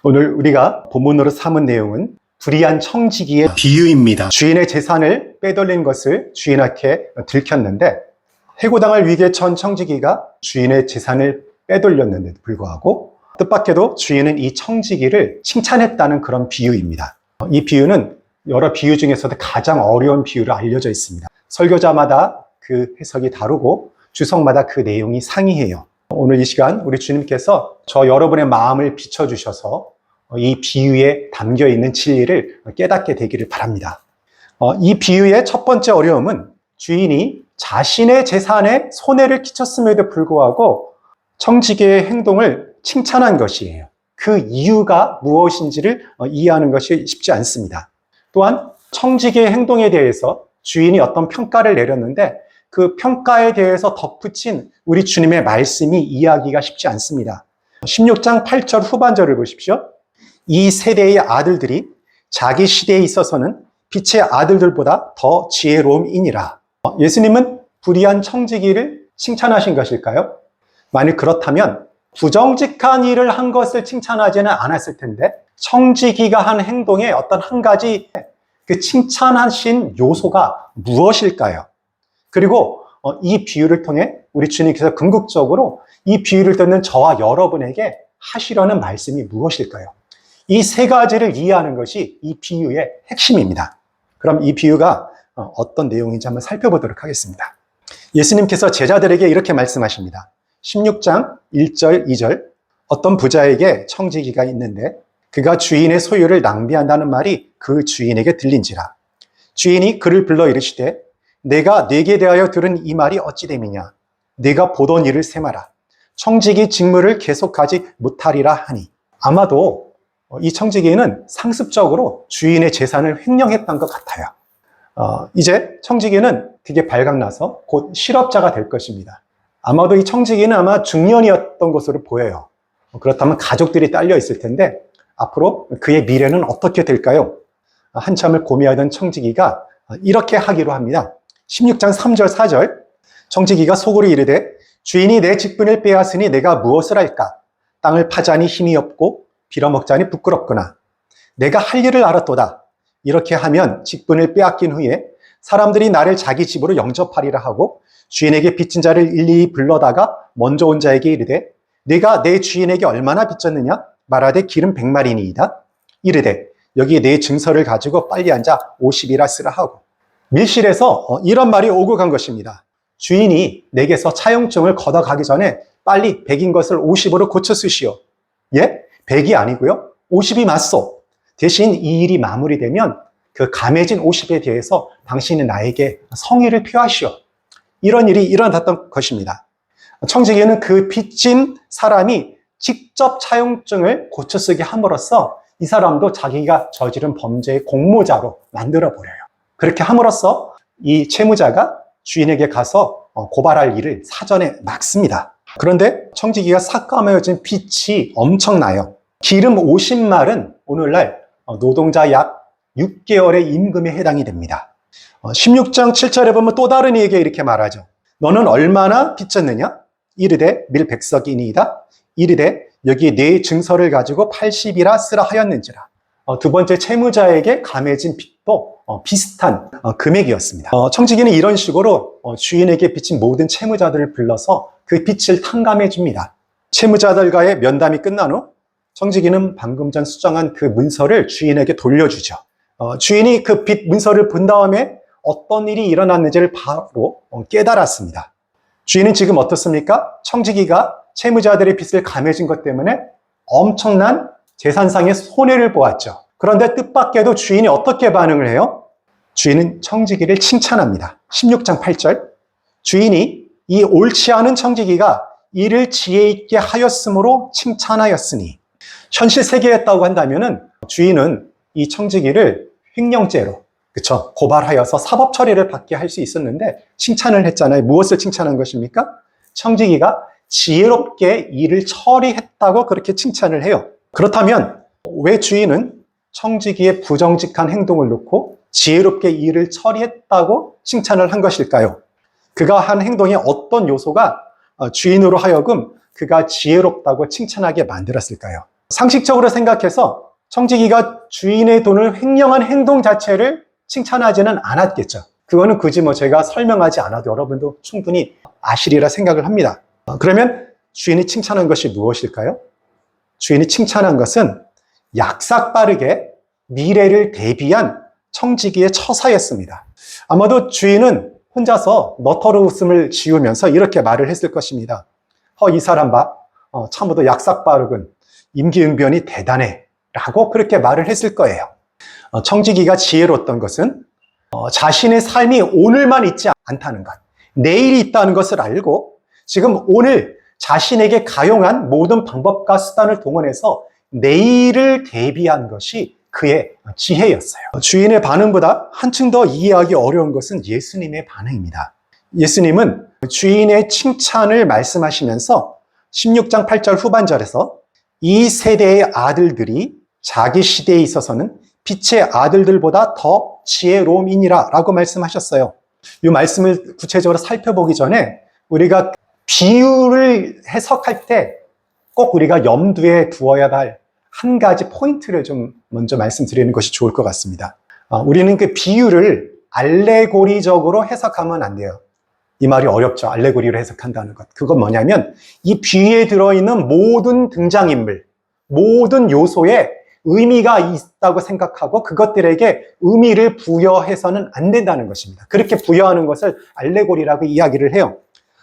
오늘 우리가 본문으로 삼은 내용은 불의한 청지기의 비유입니다. 주인의 재산을 빼돌린 것을 주인한테 들켰는데 해고당할 위기에 처한 청지기가 주인의 재산을 빼돌렸는데도 불구하고 뜻밖에도 주인은 이 청지기를 칭찬했다는 그런 비유입니다. 이 비유는 여러 비유 중에서도 가장 어려운 비유로 알려져 있습니다. 설교자마다 그 해석이 다르고 주석마다 그 내용이 상이해요. 오늘 이 시간 우리 주님께서 저 여러분의 마음을 비춰주셔서 이 비유에 담겨있는 진리를 깨닫게 되기를 바랍니다. 이 비유의 첫 번째 어려움은 주인이 자신의 재산에 손해를 끼쳤음에도 불구하고 청지기의 행동을 칭찬한 것이에요. 그 이유가 무엇인지를 이해하는 것이 쉽지 않습니다. 또한 청지기의 행동에 대해서 주인이 어떤 평가를 내렸는데 그 평가에 대해서 덧붙인 우리 주님의 말씀이 이해하기가 쉽지 않습니다. 16장 8절 후반절을 보십시오. 이 세대의 아들들이 자기 시대에 있어서는 빛의 아들들보다 더 지혜로움이니라. 예수님은 불의한 청지기를 칭찬하신 것일까요? 만일 그렇다면 부정직한 일을 한 것을 칭찬하지는 않았을 텐데 청지기가 한 행동에 어떤 한 가지 그 칭찬하신 요소가 무엇일까요? 그리고 이 비유를 통해 우리 주님께서 궁극적으로 이 비유를 듣는 저와 여러분에게 하시려는 말씀이 무엇일까요? 이 세 가지를 이해하는 것이 이 비유의 핵심입니다. 그럼 이 비유가 어떤 내용인지 한번 살펴보도록 하겠습니다. 예수님께서 제자들에게 이렇게 말씀하십니다. 16장 1절, 2절 어떤 부자에게 청지기가 있는데 그가 주인의 소유를 낭비한다는 말이 그 주인에게 들린지라. 주인이 그를 불러 이르시되 내가 네게 대하여 들은 이 말이 어찌 됨이냐. 네가 보던 일을 세마라. 청지기 직무를 계속하지 못하리라 하니. 아마도 이 청지기는 상습적으로 주인의 재산을 횡령했던 것 같아요. 이제 청지기는 되게 발각나서 곧 실업자가 될 것입니다. 아마도 이 청지기는 아마 중년이었던 것으로 보여요. 그렇다면 가족들이 딸려 있을 텐데 앞으로 그의 미래는 어떻게 될까요? 한참을 고민하던 청지기가 이렇게 하기로 합니다. 16장 3절 4절 청지기가 속으로 이르되 주인이 내 직분을 빼앗으니 내가 무엇을 할까? 땅을 파자니 힘이 없고 빌어먹자니 부끄럽구나. 내가 할 일을 알았도다. 이렇게 하면 직분을 빼앗긴 후에 사람들이 나를 자기 집으로 영접하리라 하고 주인에게 빚진 자를 일일이 불러다가 먼저 온 자에게 이르되 네가 내 주인에게 얼마나 빚졌느냐? 말하되 기름 100마리니이다. 이르되 여기 내 증서를 가지고 빨리 앉아 50이라 쓰라 하고. 밀실에서 이런 말이 오고 간 것입니다. 주인이 내게서 차용증을 걷어가기 전에 빨리 100인 것을 50으로 고쳐 쓰시오. 예? 100이 아니고요. 50이 맞소. 대신 이 일이 마무리되면 그 감해진 50에 대해서 당신이 나에게 성의를 표하시오. 이런 일이 일어났던 것입니다. 청지기는 그 빚진 사람이 직접 차용증을 고쳐 쓰게 함으로써 이 사람도 자기가 저지른 범죄의 공모자로 만들어버려요. 그렇게 함으로써 이 채무자가 주인에게 가서 고발할 일을 사전에 막습니다. 그런데 청지기가 삭감해진 빚이 엄청나요. 기름 50말은 오늘날 노동자 약 6개월의 임금에 해당이 됩니다. 16장 7절에 보면 또 다른 이에게 이렇게 말하죠. 너는 얼마나 빚졌느냐? 이르되 밀 100석이니이다. 이르되 여기 네 증서를 가지고 80이라 쓰라 하였는지라. 두 번째 채무자에게 감해진 빚도 비슷한 금액이었습니다. 청지기는 이런 식으로 주인에게 빚진 모든 채무자들을 불러서 그 빚을 탕감해 줍니다. 채무자들과의 면담이 끝난 후 청지기는 방금 전 수정한 그 문서를 주인에게 돌려주죠. 주인이 그 빚 문서를 본 다음에 어떤 일이 일어났는지를 바로 깨달았습니다. 주인은 지금 어떻습니까? 청지기가 채무자들의 빚을 감해준 것 때문에 엄청난 재산상의 손해를 보았죠. 그런데 뜻밖에도 주인이 어떻게 반응을 해요? 주인은 청지기를 칭찬합니다. 16장 8절 주인이 이 옳지 않은 청지기가 이를 지혜 있게 하였으므로 칭찬하였으니. 현실 세계였다고 한다면은 주인은 이 청지기를 횡령죄로 그쵸? 고발하여서 사법 처리를 받게 할 수 있었는데 칭찬을 했잖아요. 무엇을 칭찬한 것입니까? 청지기가 지혜롭게 일을 처리했다고 그렇게 칭찬을 해요. 그렇다면 왜 주인은 청지기의 부정직한 행동을 놓고 지혜롭게 일을 처리했다고 칭찬을 한 것일까요? 그가 한 행동의 어떤 요소가 주인으로 하여금 그가 지혜롭다고 칭찬하게 만들었을까요? 상식적으로 생각해서 청지기가 주인의 돈을 횡령한 행동 자체를 칭찬하지는 않았겠죠. 그거는 굳이 제가 설명하지 않아도 여러분도 충분히 아시리라 생각을 합니다. 그러면 주인이 칭찬한 것이 무엇일까요? 주인이 칭찬한 것은 약삭빠르게 미래를 대비한 청지기의 처사였습니다. 아마도 주인은 혼자서 너터로 웃음을 지으면서 이렇게 말을 했을 것입니다. 이 사람 봐. 참으로 약삭빠르군. 임기응변이 대단해. 라고 그렇게 말을 했을 거예요. 청지기가 지혜로웠던 것은 자신의 삶이 오늘만 있지 않다는 것, 내일이 있다는 것을 알고 지금 오늘 자신에게 가용한 모든 방법과 수단을 동원해서 내일을 대비한 것이 그의 지혜였어요. 주인의 반응보다 한층 더 이해하기 어려운 것은 예수님의 반응입니다. 예수님은 주인의 칭찬을 말씀하시면서 16장 8절 후반절에서 이 세대의 아들들이 자기 시대에 있어서는 빛의 아들들보다 더 지혜로움이니라 라고 말씀하셨어요. 이 말씀을 구체적으로 살펴보기 전에 우리가 비유를 해석할 때 꼭 우리가 염두에 두어야 할 한 가지 포인트를 좀 먼저 말씀드리는 것이 좋을 것 같습니다. 우리는 그 비유를 알레고리적으로 해석하면 안 돼요. 이 말이 어렵죠. 알레고리로 해석한다는 것. 그건 뭐냐면 이 비유에 들어있는 모든 등장인물, 모든 요소에 의미가 있다고 생각하고 그것들에게 의미를 부여해서는 안 된다는 것입니다. 그렇게 부여하는 것을 알레고리라고 이야기를 해요.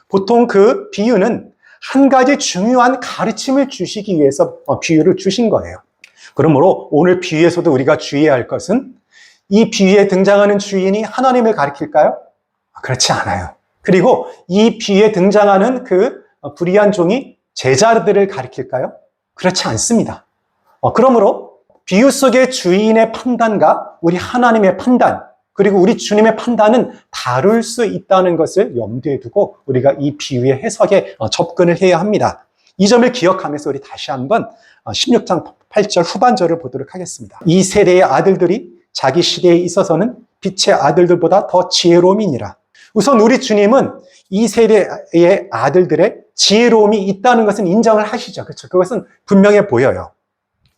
보통 그 비유는 한 가지 중요한 가르침을 주시기 위해서 비유를 주신 거예요. 그러므로 오늘 비유에서도 우리가 주의해야 할 것은 이 비유에 등장하는 주인이 하나님을 가리킬까요? 그렇지 않아요. 그리고 이 비유에 등장하는 그 불의한 종이 제자들을 가리킬까요? 그렇지 않습니다. 그러므로 비유 속의 주인의 판단과 우리 하나님의 판단, 그리고 우리 주님의 판단은 다를 수 있다는 것을 염두에 두고 우리가 이 비유의 해석에 접근을 해야 합니다. 이 점을 기억하면서 우리 다시 한번 16장 8절 후반절을 보도록 하겠습니다. 이 세대의 아들들이 자기 시대에 있어서는 빛의 아들들보다 더 지혜로움이니라. 우선 우리 주님은 이 세대의 아들들의 지혜로움이 있다는 것은 인정을 하시죠. 그렇죠? 그것은 분명해 보여요.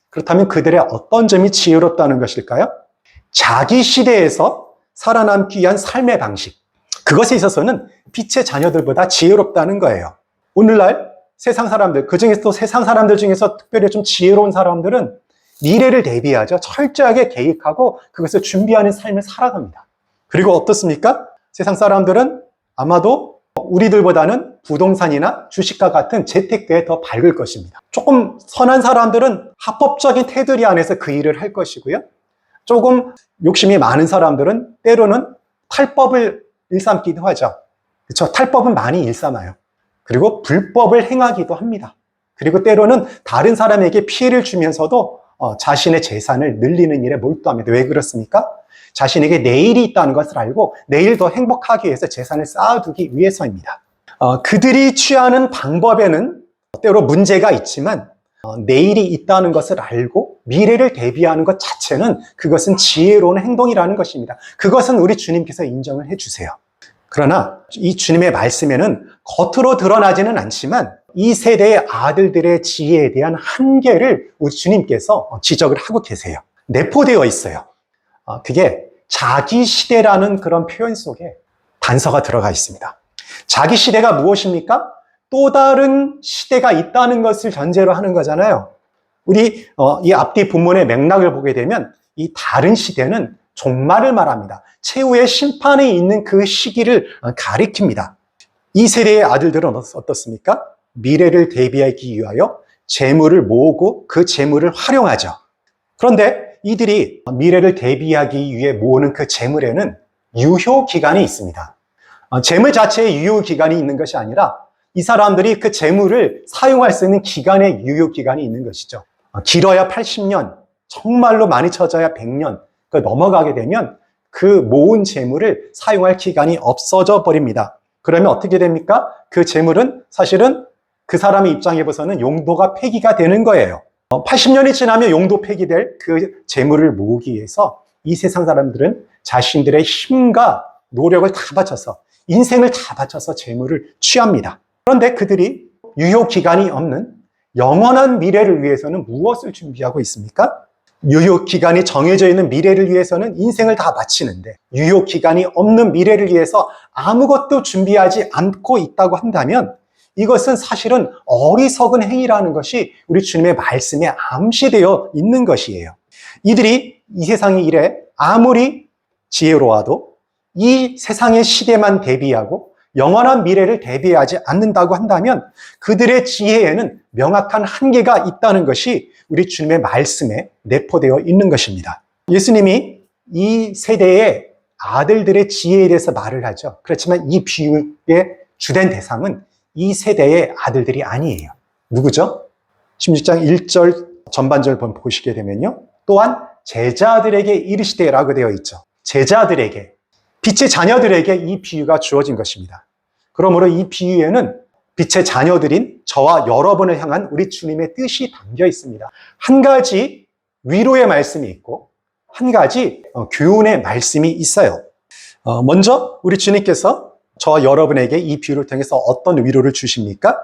그렇다면 그들의 어떤 점이 지혜롭다는 것일까요? 자기 시대에서 살아남기 위한 삶의 방식, 그것에 있어서는 빛의 자녀들보다 지혜롭다는 거예요. 오늘날 세상 사람들, 그중에서도 세상 사람들 중에서 특별히 좀 지혜로운 사람들은 미래를 대비하죠. 철저하게 계획하고 그것을 준비하는 삶을 살아갑니다. 그리고 어떻습니까? 세상 사람들은 아마도 우리들보다는 부동산이나 주식과 같은 재테크에 더 밝을 것입니다. 조금 선한 사람들은 합법적인 테두리 안에서 그 일을 할 것이고요. 조금 욕심이 많은 사람들은 때로는 탈법을 일삼기도 하죠. 그렇죠? 탈법은 많이 일삼아요. 그리고 불법을 행하기도 합니다. 그리고 때로는 다른 사람에게 피해를 주면서도 자신의 재산을 늘리는 일에 몰두합니다. 왜 그렇습니까? 자신에게 내일이 있다는 것을 알고 내일 더 행복하기 위해서 재산을 쌓아두기 위해서입니다. 그들이 취하는 방법에는 때로 문제가 있지만 내일이 있다는 것을 알고 미래를 대비하는 것 자체는 그것은 지혜로운 행동이라는 것입니다. 그것은 우리 주님께서 인정을 해주세요. 그러나 이 주님의 말씀에는 겉으로 드러나지는 않지만 이 세대의 아들들의 지혜에 대한 한계를 우리 주님께서 지적을 하고 계세요. 내포되어 있어요. 그게 자기 시대라는 그런 표현 속에 단서가 들어가 있습니다. 자기 시대가 무엇입니까? 또 다른 시대가 있다는 것을 전제로 하는 거잖아요. 우리 이 앞뒤 본문의 맥락을 보게 되면 이 다른 시대는 종말을 말합니다. 최후의 심판이 있는 그 시기를 가리킵니다. 이 세대의 아들들은 어떻습니까? 미래를 대비하기 위하여 재물을 모으고 그 재물을 활용하죠. 그런데 이들이 미래를 대비하기 위해 모으는 그 재물에는 유효 기간이 있습니다. 재물 자체에 유효 기간이 있는 것이 아니라 이 사람들이 그 재물을 사용할 수 있는 기간의 유효 기간이 있는 것이죠. 길어야 80년, 정말로 많이 쳐져야 100년 넘어가게 되면 그 모은 재물을 사용할 기간이 없어져 버립니다. 그러면 어떻게 됩니까? 그 재물은 사실은 그 사람의 입장에 봐서는 용도가 폐기가 되는 거예요. 80년이 지나면 용도 폐기될 그 재물을 모으기 위해서 이 세상 사람들은 자신들의 힘과 노력을 다 바쳐서 인생을 다 바쳐서 재물을 취합니다. 그런데 그들이 유효 기간이 없는 영원한 미래를 위해서는 무엇을 준비하고 있습니까? 유효기간이 정해져 있는 미래를 위해서는 인생을 다 바치는데, 유효기간이 없는 미래를 위해서 아무것도 준비하지 않고 있다고 한다면 이것은 사실은 어리석은 행위라는 것이 우리 주님의 말씀에 암시되어 있는 것이에요. 이들이 이 세상의 일에 아무리 지혜로워도 이 세상의 시대만 대비하고 영원한 미래를 대비하지 않는다고 한다면 그들의 지혜에는 명확한 한계가 있다는 것이 우리 주님의 말씀에 내포되어 있는 것입니다. 예수님이 이 세대의 아들들의 지혜에 대해서 말을 하죠. 그렇지만 이 비유의 주된 대상은 이 세대의 아들들이 아니에요. 누구죠? 16장 1절 전반절 보시게 되면요. 또한 제자들에게 이르시되라고 되어 있죠. 제자들에게, 빛의 자녀들에게 이 비유가 주어진 것입니다. 그러므로 이 비유에는 빛의 자녀들인 저와 여러분을 향한 우리 주님의 뜻이 담겨 있습니다. 한 가지 위로의 말씀이 있고 한 가지 교훈의 말씀이 있어요. 먼저 우리 주님께서 저와 여러분에게 이 비유를 통해서 어떤 위로를 주십니까?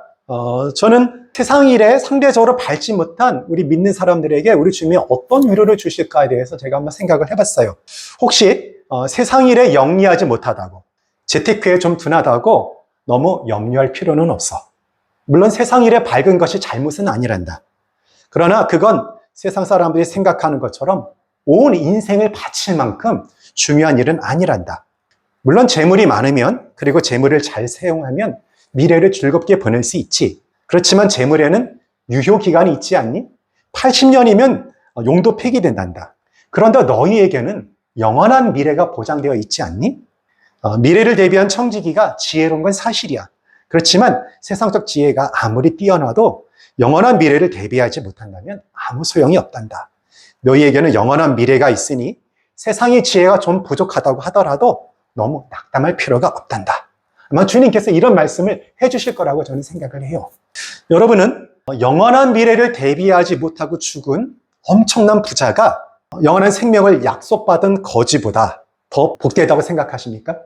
저는 세상 일에 상대적으로 밟지 못한 우리 믿는 사람들에게 우리 주님이 어떤 위로를 주실까에 대해서 제가 한번 생각을 해봤어요. 혹시 세상 일에 영리하지 못하다고, 재테크에 좀 둔하다고 너무 염려할 필요는 없어. 물론 세상 일에 밝은 것이 잘못은 아니란다. 그러나 그건 세상 사람들이 생각하는 것처럼 온 인생을 바칠 만큼 중요한 일은 아니란다. 물론 재물이 많으면, 그리고 재물을 잘 사용하면 미래를 즐겁게 보낼 수 있지. 그렇지만 재물에는 유효기간이 있지 않니? 80년이면 용도 폐기된단다. 그런데 너희에게는 영원한 미래가 보장되어 있지 않니? 미래를 대비한 청지기가 지혜로운 건 사실이야. 그렇지만 세상적 지혜가 아무리 뛰어나도 영원한 미래를 대비하지 못한다면 아무 소용이 없단다. 너희에게는 영원한 미래가 있으니 세상의 지혜가 좀 부족하다고 하더라도 너무 낙담할 필요가 없단다. 아마 주님께서 이런 말씀을 해주실 거라고 저는 생각을 해요. 여러분은 영원한 미래를 대비하지 못하고 죽은 엄청난 부자가 영원한 생명을 약속받은 거지보다 더 복되다고 생각하십니까?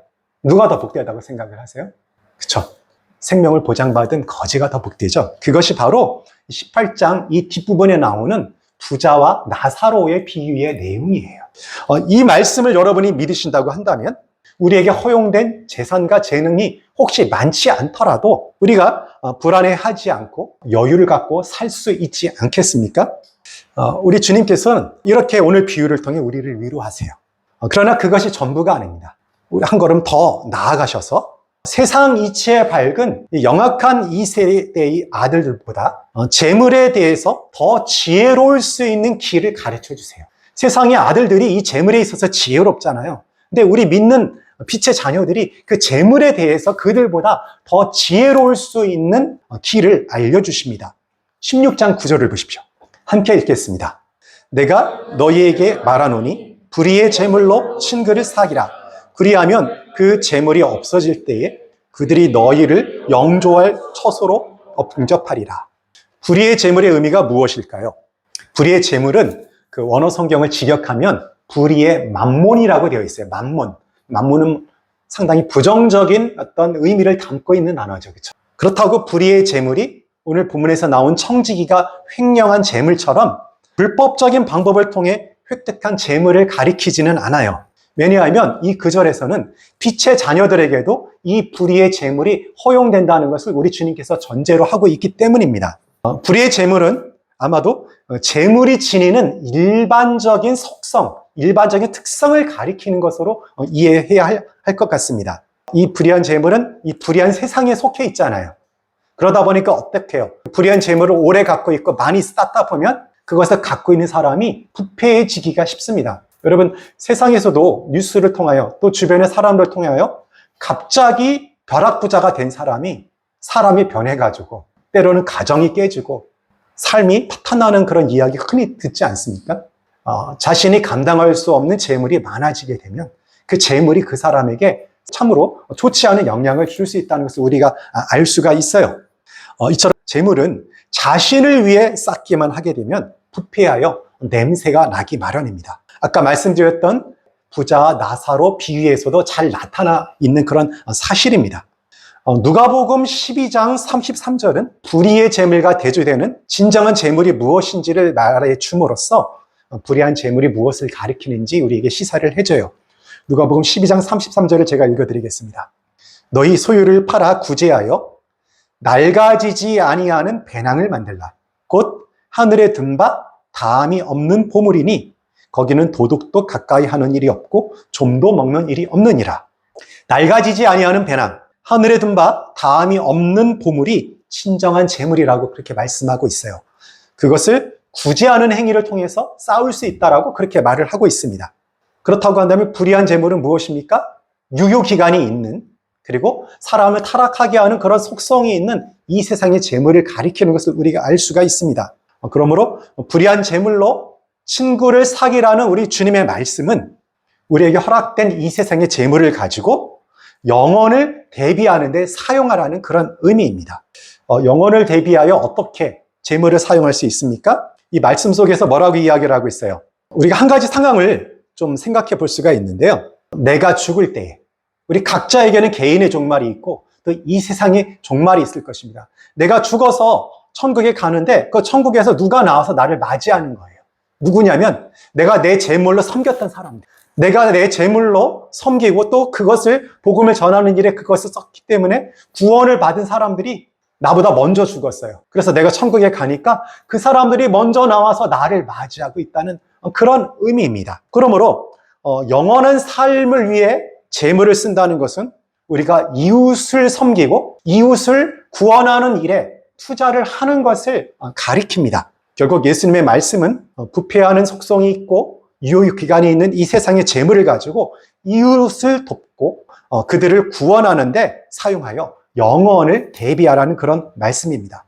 누가 더 복되다고 생각을 하세요? 그렇죠. 생명을 보장받은 거지가 더 복되죠. 그것이 바로 18장 이 뒷부분에 나오는 부자와 나사로의 비유의 내용이에요. 이 말씀을 여러분이 믿으신다고 한다면 우리에게 허용된 재산과 재능이 혹시 많지 않더라도 우리가 불안해하지 않고 여유를 갖고 살 수 있지 않겠습니까? 우리 주님께서는 이렇게 오늘 비유를 통해 우리를 위로하세요. 그러나 그것이 전부가 아닙니다. 우리 한 걸음 더 나아가셔서 세상 이치에 밝은 영악한 이 세대의 아들들보다 재물에 대해서 더 지혜로울 수 있는 길을 가르쳐 주세요. 세상의 아들들이 이 재물에 있어서 지혜롭잖아요. 근데 우리 믿는 빛의 자녀들이 그 재물에 대해서 그들보다 더 지혜로울 수 있는 길을 알려주십니다. 16장 9절을 보십시오. 함께 읽겠습니다. 내가 너희에게 말하노니 불의의 재물로 친구를 사기라. 그리하면 그 재물이 없어질 때에 그들이 너희를 영조할 처소로 범접하리라. 불의의 재물의 의미가 무엇일까요? 불의의 재물은 그 원어 성경을 직역하면 불의의 만몬이라고 되어 있어요. 만몬. 만몬은 상당히 부정적인 어떤 의미를 담고 있는 단어죠. 그렇죠? 그렇다고 불의의 재물이 오늘 본문에서 나온 청지기가 횡령한 재물처럼 불법적인 방법을 통해 획득한 재물을 가리키지는 않아요. 왜냐하면 이 구절에서는 빛의 자녀들에게도 이 불의의 재물이 허용된다는 것을 우리 주님께서 전제로 하고 있기 때문입니다. 불의의 재물은 아마도 재물이 지니는 일반적인 속성, 일반적인 특성을 가리키는 것으로 이해해야 할 것 같습니다. 이 불의한 재물은 이 불의한 세상에 속해 있잖아요. 그러다 보니까 어떡해요? 불의한 재물을 오래 갖고 있고 많이 쌓다 보면 그것을 갖고 있는 사람이 부패해지기가 쉽습니다. 여러분, 세상에서도 뉴스를 통하여 또 주변의 사람들을 통하여 갑자기 벼락부자가 된 사람이 변해가지고 때로는 가정이 깨지고 삶이 파탄나는 그런 이야기 흔히 듣지 않습니까? 자신이 감당할 수 없는 재물이 많아지게 되면 그 재물이 그 사람에게 참으로 좋지 않은 영향을 줄 수 있다는 것을 우리가 알 수가 있어요. 이처럼 재물은 자신을 위해 쌓기만 하게 되면 부패하여 냄새가 나기 마련입니다. 아까 말씀드렸던 부자와 나사로 비유에서도 잘 나타나 있는 그런 사실입니다. 누가복음 12장 33절은 불의의 재물과 대조되는 진정한 재물이 무엇인지를 말해 줌으로써 불의한 재물이 무엇을 가리키는지 우리에게 시사를 해줘요. 누가복음 12장 33절을 제가 읽어드리겠습니다. 너희 소유를 팔아 구제하여 낡아지지 아니하는 배낭을 만들라. 곧 하늘에 든 바 다함이 없는 보물이니 거기는 도둑도 가까이 하는 일이 없고 좀도 먹는 일이 없느니라. 낡아지지 아니하는 배낭, 하늘에 든 바 다함이 없는 보물이 진정한 재물이라고 그렇게 말씀하고 있어요. 그것을 구제하는 행위를 통해서 쌓을 수 있다라고 그렇게 말을 하고 있습니다. 그렇다고 한다면 불의한 재물은 무엇입니까? 유효기간이 있는, 그리고 사람을 타락하게 하는 그런 속성이 있는 이 세상의 재물을 가리키는 것을 우리가 알 수가 있습니다. 그러므로 불의한 재물로 친구를 사귀라는 우리 주님의 말씀은 우리에게 허락된 이 세상의 재물을 가지고 영혼을 대비하는 데 사용하라는 그런 의미입니다. 영혼을 대비하여 어떻게 재물을 사용할 수 있습니까? 이 말씀 속에서 뭐라고 이야기를 하고 있어요? 우리가 한 가지 상황을 좀 생각해 볼 수가 있는데요. 내가 죽을 때에 우리 각자에게는 개인의 종말이 있고 또 이 세상에 종말이 있을 것입니다. 내가 죽어서 천국에 가는데 그 천국에서 누가 나와서 나를 맞이하는 거예요. 누구냐면 내가 내 재물로 섬겼던 사람들. 내가 내 재물로 섬기고 또 그것을 복음을 전하는 일에 그것을 썼기 때문에 구원을 받은 사람들이 나보다 먼저 죽었어요. 그래서 내가 천국에 가니까 그 사람들이 먼저 나와서 나를 맞이하고 있다는 그런 의미입니다. 그러므로 영원한 삶을 위해 재물을 쓴다는 것은 우리가 이웃을 섬기고 이웃을 구원하는 일에 투자를 하는 것을 가리킵니다. 결국 예수님의 말씀은 부패하는 속성이 있고 유효기간이 있는 이 세상의 재물을 가지고 이웃을 돕고 그들을 구원하는 데 사용하여 영원을 대비하라는 그런 말씀입니다.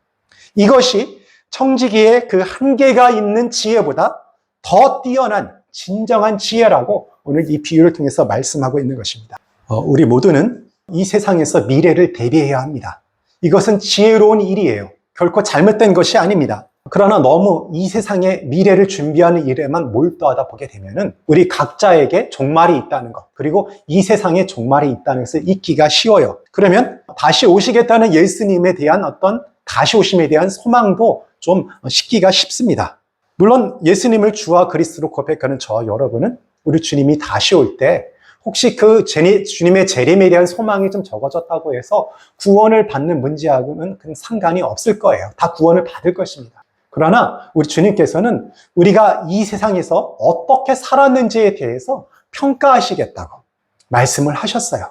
이것이 청지기의 그 한계가 있는 지혜보다 더 뛰어난 진정한 지혜라고 오늘 이 비유를 통해서 말씀하고 있는 것입니다. 우리 모두는 이 세상에서 미래를 대비해야 합니다. 이것은 지혜로운 일이에요. 결코 잘못된 것이 아닙니다. 그러나 너무 이 세상의 미래를 준비하는 일에만 몰두하다 보게 되면은 우리 각자에게 종말이 있다는 것, 그리고 이 세상에 종말이 있다는 것을 잊기가 쉬워요. 그러면 다시 오시겠다는 예수님에 대한 어떤 다시 오심에 대한 소망도 좀 식기가 쉽습니다. 물론 예수님을 주와 그리스도로 고백하는 저와 여러분은 우리 주님이 다시 올 때 혹시 그 주님의 재림에 대한 소망이 좀 적어졌다고 해서 구원을 받는 문제하고는 큰 상관이 없을 거예요. 다 구원을 받을 것입니다. 그러나 우리 주님께서는 우리가 이 세상에서 어떻게 살았는지에 대해서 평가하시겠다고 말씀을 하셨어요.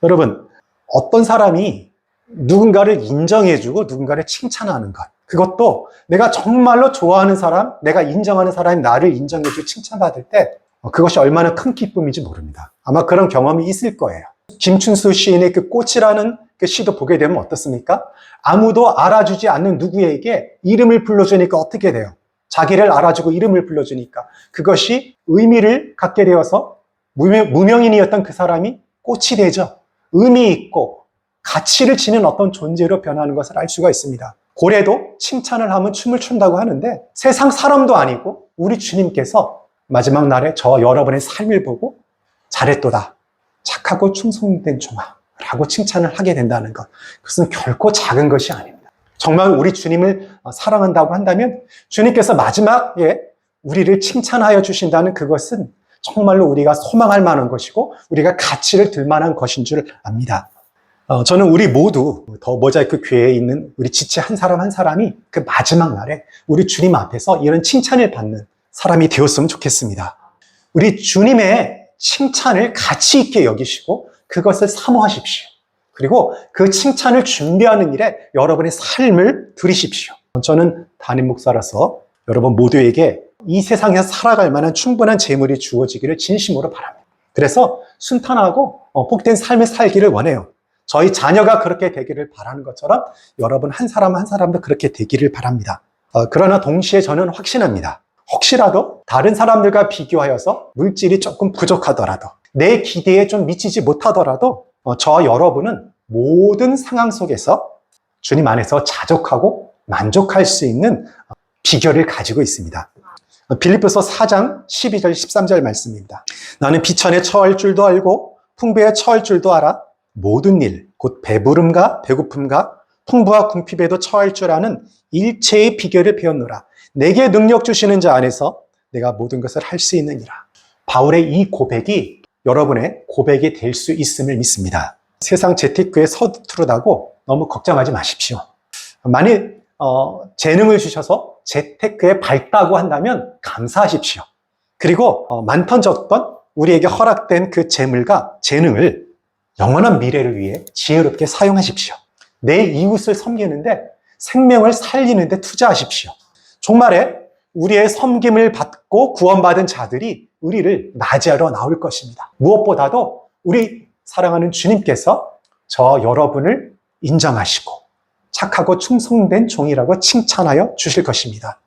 여러분, 어떤 사람이 누군가를 인정해주고 누군가를 칭찬하는 것, 그것도 내가 정말로 좋아하는 사람, 내가 인정하는 사람이 나를 인정해주고 칭찬받을 때 그것이 얼마나 큰 기쁨인지 모릅니다. 아마 그런 경험이 있을 거예요. 김춘수 시인의 그 꽃이라는 그 시도 보게 되면 어떻습니까? 아무도 알아주지 않는 누구에게 이름을 불러주니까 어떻게 돼요? 자기를 알아주고 이름을 불러주니까 그것이 의미를 갖게 되어서 무명인이었던 그 사람이 꽃이 되죠. 의미 있고 가치를 지닌 어떤 존재로 변하는 것을 알 수가 있습니다. 고래도 칭찬을 하면 춤을 춘다고 하는데 세상 사람도 아니고 우리 주님께서 마지막 날에 저 여러분의 삶을 보고 잘했도다, 착하고 충성된 종아 라고 칭찬을 하게 된다는 것, 그것은 결코 작은 것이 아닙니다. 정말 우리 주님을 사랑한다고 한다면 주님께서 마지막에 우리를 칭찬하여 주신다는 그것은 정말로 우리가 소망할 만한 것이고 우리가 가치를 들 만한 것인 줄 압니다. 저는 우리 모두 더 모자이크 교회에 있는 우리 지체 한 사람 한 사람이 그 마지막 날에 우리 주님 앞에서 이런 칭찬을 받는 사람이 되었으면 좋겠습니다. 우리 주님의 칭찬을 가치 있게 여기시고 그것을 사모하십시오. 그리고 그 칭찬을 준비하는 일에 여러분의 삶을 들이십시오. 저는 담임 목사라서 여러분 모두에게 이 세상에서 살아갈 만한 충분한 재물이 주어지기를 진심으로 바랍니다. 그래서 순탄하고 복된 삶을 살기를 원해요. 저희 자녀가 그렇게 되기를 바라는 것처럼 여러분 한 사람 한 사람도 그렇게 되기를 바랍니다. 그러나 동시에 저는 확신합니다. 혹시라도 다른 사람들과 비교하여서 물질이 조금 부족하더라도 내 기대에 좀 미치지 못하더라도 저와 여러분은 모든 상황 속에서 주님 안에서 자족하고 만족할 수 있는 비결을 가지고 있습니다. 빌립보서 4장 12절 13절 말씀입니다. 나는 비천에 처할 줄도 알고 풍부에 처할 줄도 알아. 모든 일, 곧 배부름과 배고픔과 풍부와 궁핍에도 처할 줄 아는 일체의 비결을 배웠노라. 내게 능력 주시는 자 안에서 내가 모든 것을 할 수 있느니라. 바울의 이 고백이 여러분의 고백이 될 수 있음을 믿습니다. 세상 재테크에 서투르다고 너무 걱정하지 마십시오. 만일 재능을 주셔서 재테크에 밝다고 한다면 감사하십시오. 그리고 많던 적던 우리에게 허락된 그 재물과 재능을 영원한 미래를 위해 지혜롭게 사용하십시오. 내 이웃을 섬기는데, 생명을 살리는데 투자하십시오. 종말에 우리의 섬김을 받고 구원받은 자들이 우리를 맞이하러 나올 것입니다. 무엇보다도 우리 사랑하는 주님께서 저 여러분을 인정하시고 착하고 충성된 종이라고 칭찬하여 주실 것입니다.